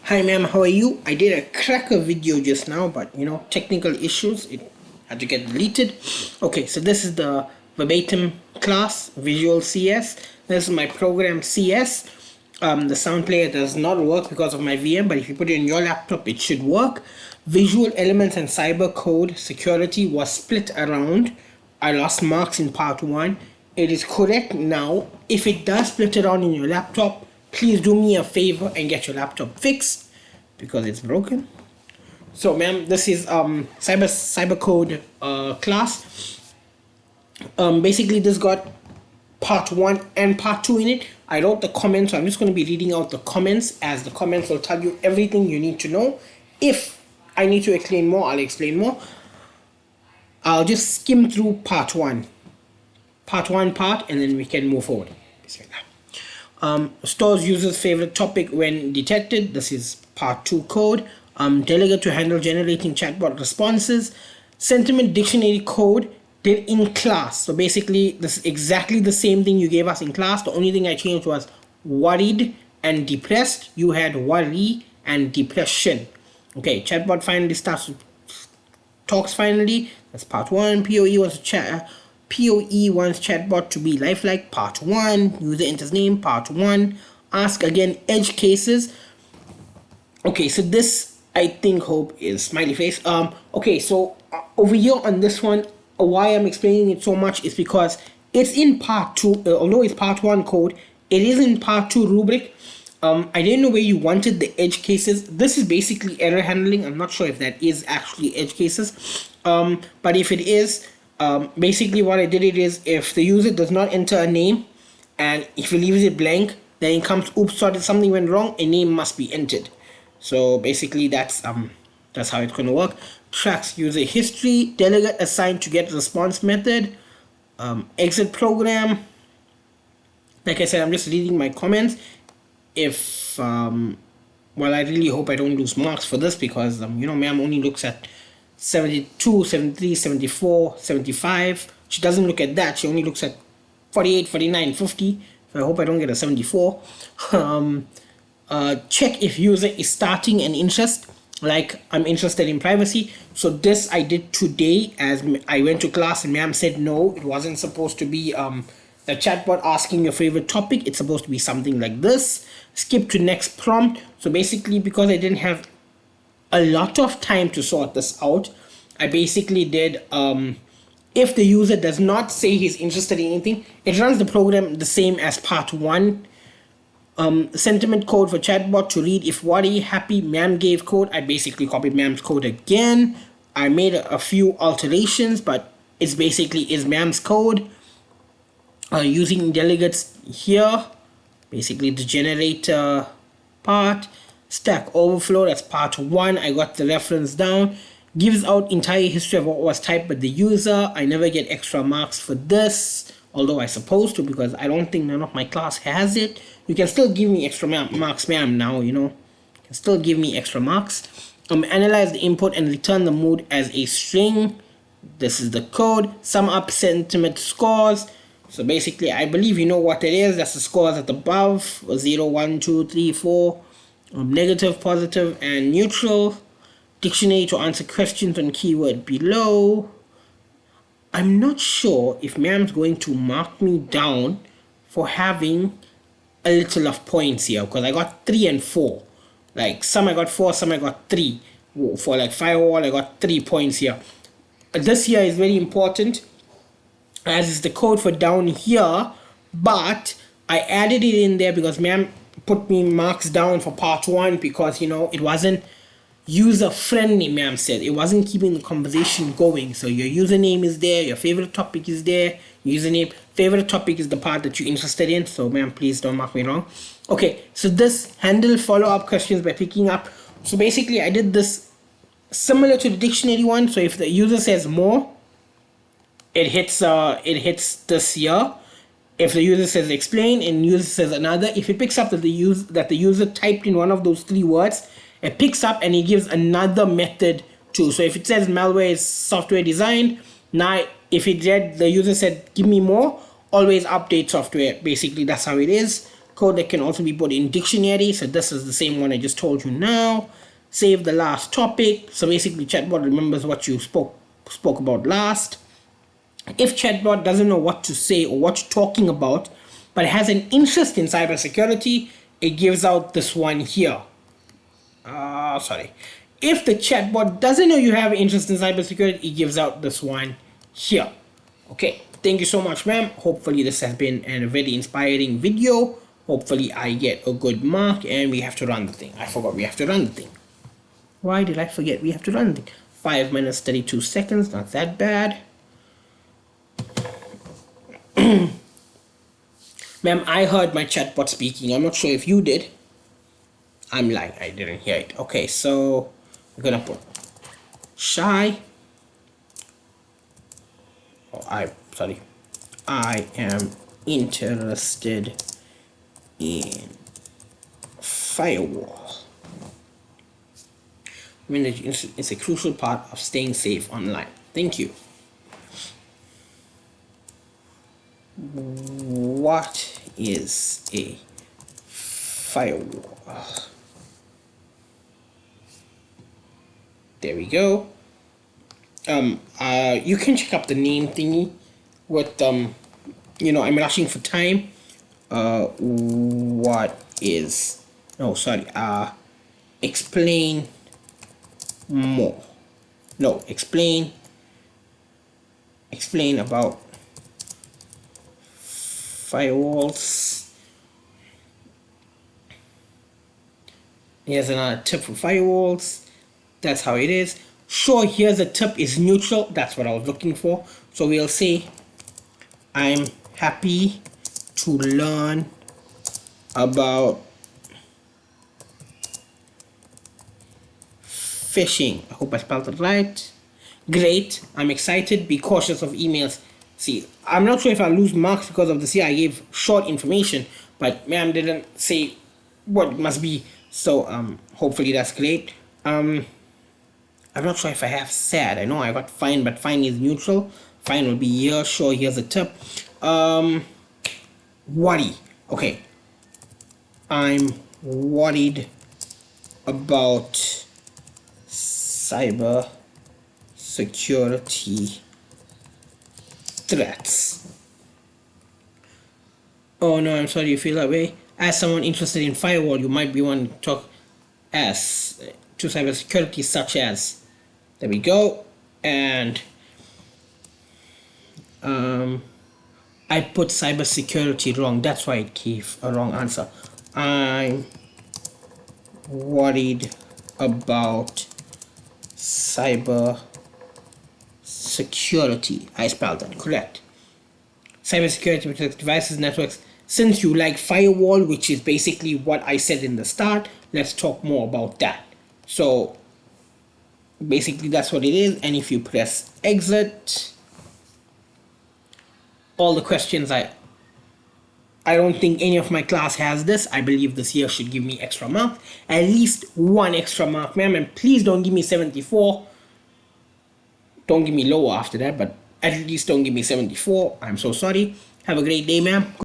Hi ma'am, how are you? I did a cracker video just now, but technical issues, it had to get deleted. Okay, so this is the verbatim class, Visual CS. This is my program CS. The sound player does not work because of my VM, but if you put it in your laptop, it should work. Visual elements and cyber code security was split around. I lost marks in part 1. It is correct now. If it does split around in your laptop, please do me a favor and get your laptop fixed because it's broken. So ma'am, this is cyber code class. Basically this got part 1 and part 2 in it. I wrote the comments, so I'm just going to be reading out the comments, as the comments will tell you everything you need to know. If I need to explain more, I'll explain more. I'll just skim through part 1, and then we can move forward. Stores user's favorite topic when detected. This is part 2 code. Delegate to handle generating chatbot responses. Sentiment dictionary code did in class. So basically this is exactly the same thing you gave us in class. The only thing I changed was worried and depressed. You had worry and depression. Okay, chatbot finally talks finally. That's part 1. POE wants chatbot to be lifelike, part 1. User enters name, part 1. Ask again, edge cases. Okay, so this I think hope is smiley face. Okay, so over here on this one, why I'm explaining it so much is because it's in part 2. Although it's part 1 code, it is in part 2 rubric. I didn't know where you wanted the edge cases. This is basically error handling. I'm not sure if that is actually edge cases. But if it is, basically what I did it is, if the user does not enter a name and if he leaves it blank, then it comes, oops, sorry, something went wrong, a name must be entered. So basically that's how it's going to work. Tracks user history, delegate assigned to get response method, exit program. Like I said, I'm just reading my comments. If well, I really hope I don't lose marks for this because ma'am only looks at 72, 73, 74, 75. She doesn't look at that. She only looks at 48, 49, 50. So I hope I don't get a 74. Check if user is starting an interest, like I'm interested in privacy. So this I did today as I went to class and ma'am said no, it wasn't supposed to be the chatbot asking your favorite topic. It's supposed to be something like this. Skip to next prompt. So basically, because I didn't have a lot of time to sort this out, I basically did if the user does not say he's interested in anything, it runs the program the same as part 1. Sentiment code for chatbot to read if worry, happy. Ma'am gave code. I basically copied ma'am's code again. I made a few alterations, but it's basically is ma'am's code. Using delegates here, basically the generator part. Stack Overflow, that's part 1. I got the reference down. Gives out entire history of what was typed by the user. I never get extra marks for this, although I supposed to, because I don't think none of my class has it. You can still give me extra marks, ma'am, now, you can still give me extra marks. Analyze the input and return the mood as a string. This is the code. Sum up sentiment scores. So basically, I believe you know what it is. That's the scores at the above. 0, 1, 2, 3, 4. Negative, positive, and neutral. Dictionary to answer questions on keyword below. I'm not sure if ma'am's going to mark me down for having a little of points here, because I got 3 and 4. Like some I got 4, some I got 3. For like firewall, I got 3 points here. This here is very important, as is the code for down here, but I added it in there because ma'am put me marks down for part 1 because it wasn't user friendly. Ma'am said it wasn't keeping the conversation going. So your username is there, your favorite topic is there. Username, favorite topic is the part that you're interested in. So ma'am, please don't mark me wrong. Okay, so this handle follow-up questions by picking up. So basically I did this similar to the dictionary one. So if the user says more, it hits this here. If the user says explain and user says another, if it picks up that the user typed in one of those 3 words, it picks up and it gives another method too. So if it says malware is software designed, now if the user said give me more, always update software. Basically that's how it is. code that can also be put in dictionary. So this is the same one I just told you now. Save the last topic. So basically chatbot remembers what you spoke about last. If chatbot doesn't know what to say or what you're talking about, but has an interest in cybersecurity, it gives out this one here. Sorry. If the chatbot doesn't know you have interest in cybersecurity, it gives out this one here. Okay, thank you so much, ma'am. Hopefully this has been a very inspiring video. Hopefully I get a good mark, and we have to run the thing. I forgot we have to run the thing. Why did I forget we have to run the thing? 5 minutes 32 seconds, not that bad. Ma'am, I heard my chatbot speaking. I'm not sure if you did. I'm lying, I didn't hear it. Okay, so we're gonna put shy. Oh, I am interested in firewall. I mean, it's a crucial part of staying safe online. Thank you. What is a firewall? There we go. You can check up the name thingy with you know, I'm rushing for time. What is, no, sorry, explain more. No, explain about firewalls. Here's another tip for firewalls. That's how it is. Sure, here's a tip, is neutral. That's what I was looking for. So we'll say, I'm happy to learn about phishing. I hope I spelled it right. Great. I'm excited. Be cautious of emails. See, I'm not sure if I'll lose marks because of this here. I gave short information, but ma'am didn't say what it must be. So hopefully that's great. I'm not sure if I have sad. I know I got fine, but fine is neutral. Fine will be here. Sure, here's a tip. Worry. Okay. I'm worried about cyber security threats. Oh no, I'm sorry you feel that way. As someone interested in firewall, you might be wanting to talk as to cybersecurity, such as, there we go, and I put cybersecurity wrong. That's why it gave a wrong answer. I'm worried about cyber security. I spelled that correct. Cybersecurity protects devices, networks. Since you like firewall, which is basically what I said in the start, let's talk more about that. So basically that's what it is. And if you press exit, all the questions, I don't think any of my class has this. I believe this year should give me extra mark, at least one extra mark, ma'am. And please don't give me 74. Don't give me lower after that, but at least don't give me 74. I'm so sorry. Have a great day, ma'am.